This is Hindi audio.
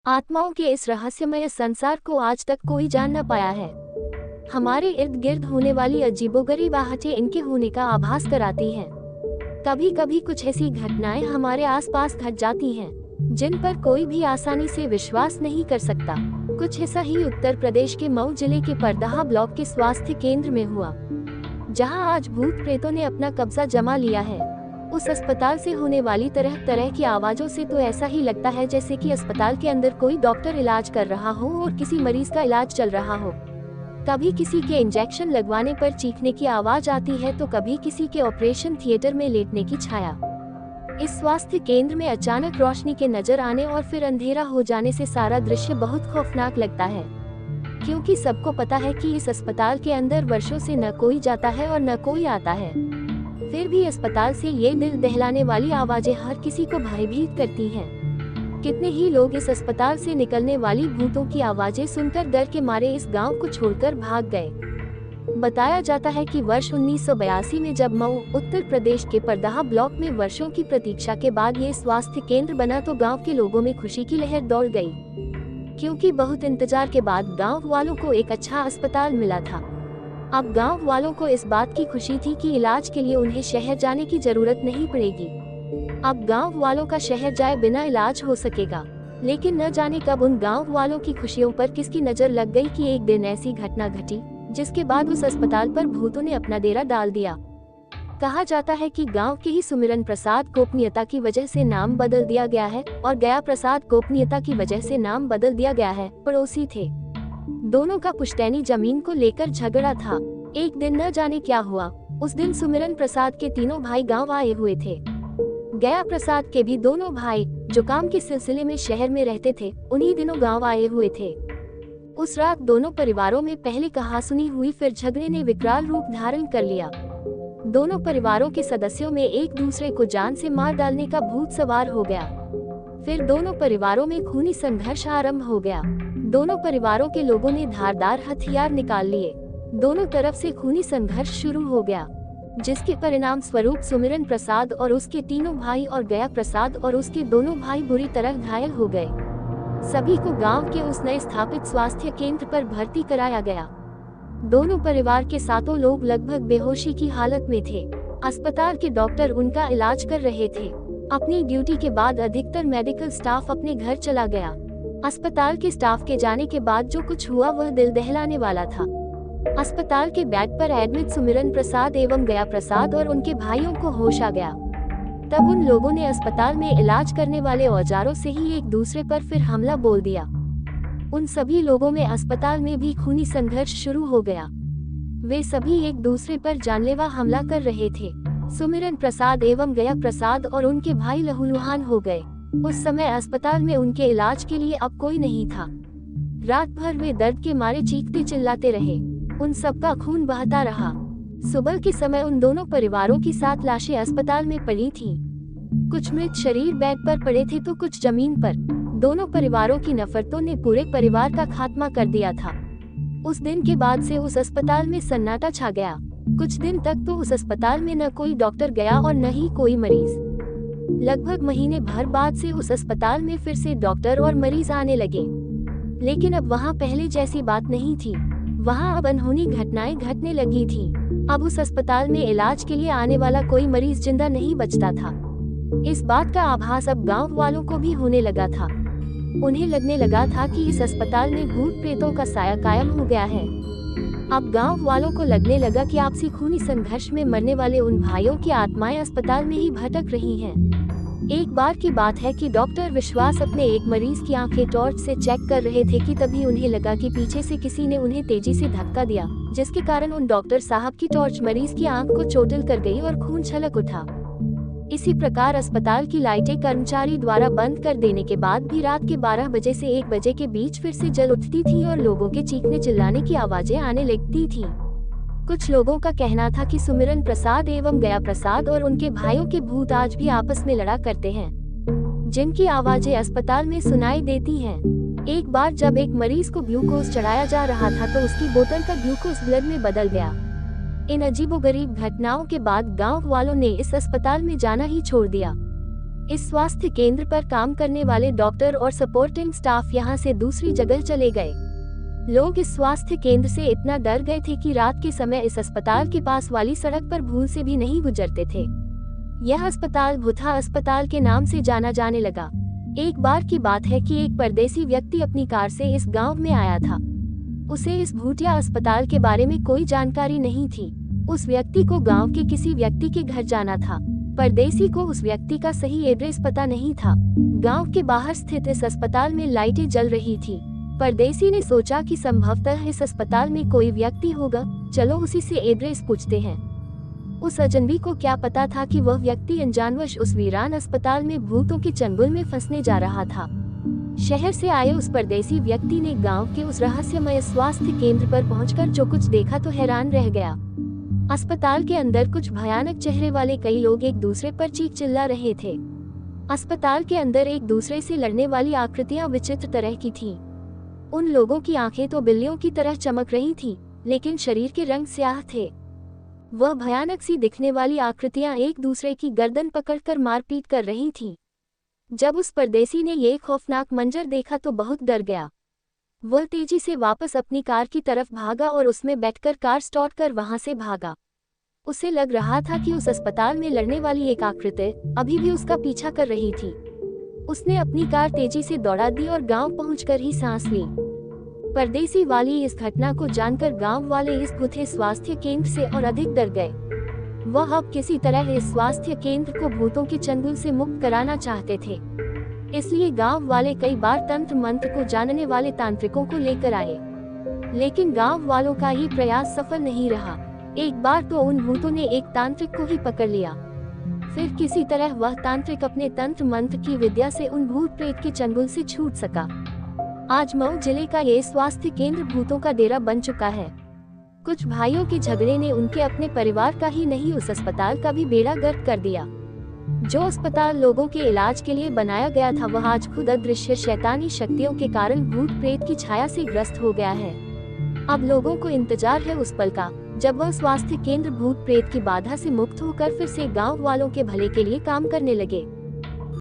आत्माओं के इस रहस्यमय संसार को आज तक कोई जान न पाया है। हमारे इर्द गिर्द होने वाली अजीबोगरीब आहटें इनके होने का आभास कराती हैं। कभी कभी कुछ ऐसी घटनाएं हमारे आसपास घट जाती हैं, जिन पर कोई भी आसानी से विश्वास नहीं कर सकता। कुछ ऐसा ही उत्तर प्रदेश के मऊ जिले के परदहा ब्लॉक के स्वास्थ्य केंद्र में हुआ, जहां आज भूत प्रेतों ने अपना कब्जा जमा लिया है। उस अस्पताल से होने वाली तरह तरह की आवाजों से तो ऐसा ही लगता है जैसे कि अस्पताल के अंदर कोई डॉक्टर इलाज कर रहा हो और किसी मरीज का इलाज चल रहा हो। कभी किसी के इंजेक्शन लगवाने पर चीखने की आवाज आती है तो कभी किसी के ऑपरेशन थिएटर में लेटने की छाया। इस स्वास्थ्य केंद्र में अचानक रोशनी के नजर आने और फिर अंधेरा हो जाने से सारा दृश्य बहुत खौफनाक लगता है, क्योंकि सबको पता है कि इस अस्पताल के अंदर वर्षों से न कोई जाता है और न कोई आता है। फिर भी अस्पताल से ये दिल दहलाने वाली आवाजें हर किसी को भयभीत करती हैं। कितने ही लोग इस अस्पताल से निकलने वाली भूतों की आवाजें सुनकर डर के मारे इस गांव को छोड़कर भाग गए। बताया जाता है कि वर्ष 1982 में जब मऊ उत्तर प्रदेश के परदहा ब्लॉक में वर्षों की प्रतीक्षा के बाद ये स्वास्थ्य केंद्र बना तो गांव के लोगों में खुशी की लहर दौड़ गई, क्योंकि बहुत इंतजार के बाद गांव वालों को एक अच्छा अस्पताल मिला था। अब गांव वालों को इस बात की खुशी थी कि इलाज के लिए उन्हें शहर जाने की जरूरत नहीं पड़ेगी। अब गांव वालों का शहर जाए बिना इलाज हो सकेगा। लेकिन न जाने कब उन गांव वालों की खुशियों पर किसकी नजर लग गई कि एक दिन ऐसी घटना घटी जिसके बाद उस अस्पताल पर भूतों ने अपना डेरा डाल दिया। कहा जाता है कि गांव के ही सुमिरन प्रसाद गोपनीयता की वजह से नाम बदल दिया गया है और गया प्रसाद गोपनीयता की वजह से नाम बदल दिया गया है। पड़ोसी थे, दोनों का पुश्तैनी जमीन को लेकर झगड़ा था। एक दिन न जाने क्या हुआ, उस दिन सुमिरन प्रसाद के तीनों भाई गांव आए हुए थे। गया प्रसाद के भी दोनों भाई जो काम के सिलसिले में शहर में रहते थे, उन्हीं दिनों गांव आए हुए थे। उस रात दोनों परिवारों में पहले कहासुनी हुई, फिर झगड़े ने विकराल रूप धारण कर लिया। दोनों परिवारों के सदस्यों में एक दूसरे को जान से मार डालने का भूत सवार हो गया। फिर दोनों परिवारों में खूनी संघर्ष आरंभ हो गया। दोनों परिवारों के लोगों ने धारदार हथियार निकाल लिए। दोनों तरफ से खूनी संघर्ष शुरू हो गया, जिसके परिणाम स्वरूप सुमिरन प्रसाद और उसके तीनों भाई और गया प्रसाद और उसके दोनों भाई बुरी तरह घायल हो गए। सभी को गांव के उस नए स्थापित स्वास्थ्य केंद्र पर भर्ती कराया गया। दोनों परिवार के सातों लोग लगभग बेहोशी की हालत में थे। अस्पताल के डॉक्टर उनका इलाज कर रहे थे। अपनी ड्यूटी के बाद अधिकतर मेडिकल स्टाफ अपने घर चला गया। अस्पताल के स्टाफ के जाने के बाद जो कुछ हुआ वह दिल दहलाने वाला था। अस्पताल के बेड पर एडमिट सुमिरन प्रसाद एवं गया प्रसाद और उनके भाइयों को होश आ गया। तब उन लोगों ने अस्पताल में इलाज करने वाले औजारों से ही एक दूसरे पर फिर हमला बोल दिया। उन सभी लोगों में अस्पताल में भी खूनी संघर्ष शुरू हो गया। वे सभी एक दूसरे पर जानलेवा हमला कर रहे थे। सुमिरन प्रसाद एवं गया प्रसाद और उनके भाई लहूलुहान हो गए। उस समय अस्पताल में उनके इलाज के लिए अब कोई नहीं था। रात भर वे दर्द के मारे चीखते चिल्लाते रहे। उन सबका खून बहता रहा। सुबह के समय उन दोनों परिवारों की 7 लाशें अस्पताल में पड़ी थीं। कुछ मृत शरीर बेड पर पड़े थे तो कुछ जमीन पर। दोनों परिवारों की नफरतों ने पूरे परिवार का खात्मा कर दिया था। उस दिन के बाद से उस अस्पताल में सन्नाटा छा गया। कुछ दिन तक तो उस अस्पताल में न कोई डॉक्टर गया और न ही कोई मरीज। लगभग महीने भर बाद से उस अस्पताल में फिर से डॉक्टर और मरीज आने लगे, लेकिन अब वहाँ पहले जैसी बात नहीं थी। वहाँ अब अनहोनी घटनाएं घटने लगी थीं। अब उस अस्पताल में इलाज के लिए आने वाला कोई मरीज जिंदा नहीं बचता था। इस बात का आभास अब गांव वालों को भी होने लगा था। उन्हें लगने लगा था कि इस अस्पताल में भूत प्रेतों का साया कायम हो गया है। अब गांव वालों को लगने लगा कि आपसी खूनी संघर्ष में मरने वाले उन भाइयों की आत्माएं अस्पताल में ही भटक रही हैं। एक बार की बात है कि डॉक्टर विश्वास अपने एक मरीज की आंखें टॉर्च से चेक कर रहे थे कि तभी उन्हें लगा कि पीछे से किसी ने उन्हें तेजी से धक्का दिया, जिसके कारण उन डॉक्टर साहब की टॉर्च मरीज की आंख को चोटिल कर गई और खून छलक उठा। इसी प्रकार अस्पताल की लाइटें कर्मचारी द्वारा बंद कर देने के बाद भी रात के 12 बजे से 1 बजे के बीच फिर से जल उठती थी और लोगों के चीखने चिल्लाने की आवाजें आने लगती थीं। कुछ लोगों का कहना था कि सुमिरन प्रसाद एवं गया प्रसाद और उनके भाइयों के भूत आज भी आपस में लड़ा करते हैं, जिनकी आवाजें अस्पताल में सुनाई देती हैं। एक बार जब एक मरीज को ग्लूकोज चढ़ाया जा रहा था तो उसकी बोतल का ग्लूकोज ब्लड में बदल गया। इन अजीबोगरीब घटनाओं के बाद गांव वालों ने इस अस्पताल में जाना ही छोड़ दिया। इस स्वास्थ्य केंद्र पर काम करने वाले डॉक्टर और सपोर्टिंग स्टाफ यहाँ से दूसरी जगह चले गए। लोग इस स्वास्थ्य केंद्र से इतना डर गए थे कि रात के समय इस अस्पताल के पास वाली सड़क पर भूल से भी नहीं गुजरते थे। यह अस्पताल भूथा अस्पताल के नाम से जाना जाने लगा। एक बार की बात है कि एक परदेसी व्यक्ति अपनी कार से इस गांव में आया था। उसे इस भूतिया अस्पताल के बारे में कोई जानकारी नहीं थी। उस व्यक्ति को गांव के किसी व्यक्ति के घर जाना था। परदेसी को उस व्यक्ति का सही एड्रेस पता नहीं था। गांव के बाहर स्थित इस अस्पताल में लाइटें जल रही थी। परदेसी ने सोचा कि संभवतः इस अस्पताल में कोई व्यक्ति होगा, चलो उसी से एड्रेस पूछते हैं। उस अजनबी को क्या पता था कि वह व्यक्ति अनजानवश उस वीरान अस्पताल में भूतों के चंगुल में फंसने जा रहा था। शहर से आए उस परदेसी व्यक्ति ने गांव के उस रहस्यमय स्वास्थ्य केंद्र पर पहुंचकर जो कुछ देखा तो हैरान रह गया। अस्पताल के अंदर कुछ भयानक चेहरे वाले कई लोग एक दूसरे पर चीख चिल्ला रहे थे। अस्पताल के अंदर एक दूसरे से लड़ने वाली आकृतियां विचित्र तरह की थीं। उन लोगों की आंखें तो बिल्लियों की तरह चमक रही थीं, लेकिन शरीर के रंग स्याह थे। वह भयानक सी दिखने वाली आकृतियां एक दूसरे की गर्दन पकड़कर मारपीट कर रही थीं। जब उस परदेसी ने ये खौफनाक मंजर देखा तो बहुत डर गया। वह तेजी से वापस अपनी कार की तरफ भागा और उसमें बैठकर कार स्टार्ट कर वहां से भागा। उसे लग रहा था कि उस अस्पताल में लड़ने वाली एक आकृति अभी भी उसका पीछा कर रही थी। उसने अपनी कार तेजी से दौड़ा दी और गांव पहुंचकर ही सांस ली। परदेसी वाली इस घटना को जानकर गांव वाले इस भूते स्वास्थ्य केंद्र से और अधिक डर गए। वह अब किसी तरह इस स्वास्थ्य केंद्र को भूतों के चंगुल से मुक्त कराना चाहते थे। इसलिए गांव वाले कई बार तंत्र मंत्र को जानने वाले तांत्रिकों को लेकर आए, लेकिन गांव वालों का ये प्रयास सफल नहीं रहा। एक बार तो उन भूतों ने एक तांत्रिक को ही पकड़ लिया। फिर किसी तरह वह तांत्रिक अपने तंत्र मंत्र की विद्या से उन भूत प्रेत के चंगुल से छूट सका। आज मऊ जिले का ये स्वास्थ्य केंद्र भूतों का डेरा बन चुका है। कुछ भाइयों के झगड़े ने उनके अपने परिवार का ही नहीं, उस अस्पताल का भी बेड़ा गर्क कर दिया। जो अस्पताल लोगों के इलाज के लिए बनाया गया था, वह आज खुद अदृश्य शैतानी शक्तियों के कारण भूत प्रेत की छाया से ग्रस्त हो गया है। अब लोगों को इंतजार है उस पल का, जब वह स्वास्थ्य केंद्र भूत प्रेत की बाधा से मुक्त होकर फिर से गांव वालों के भले के लिए काम करने लगे।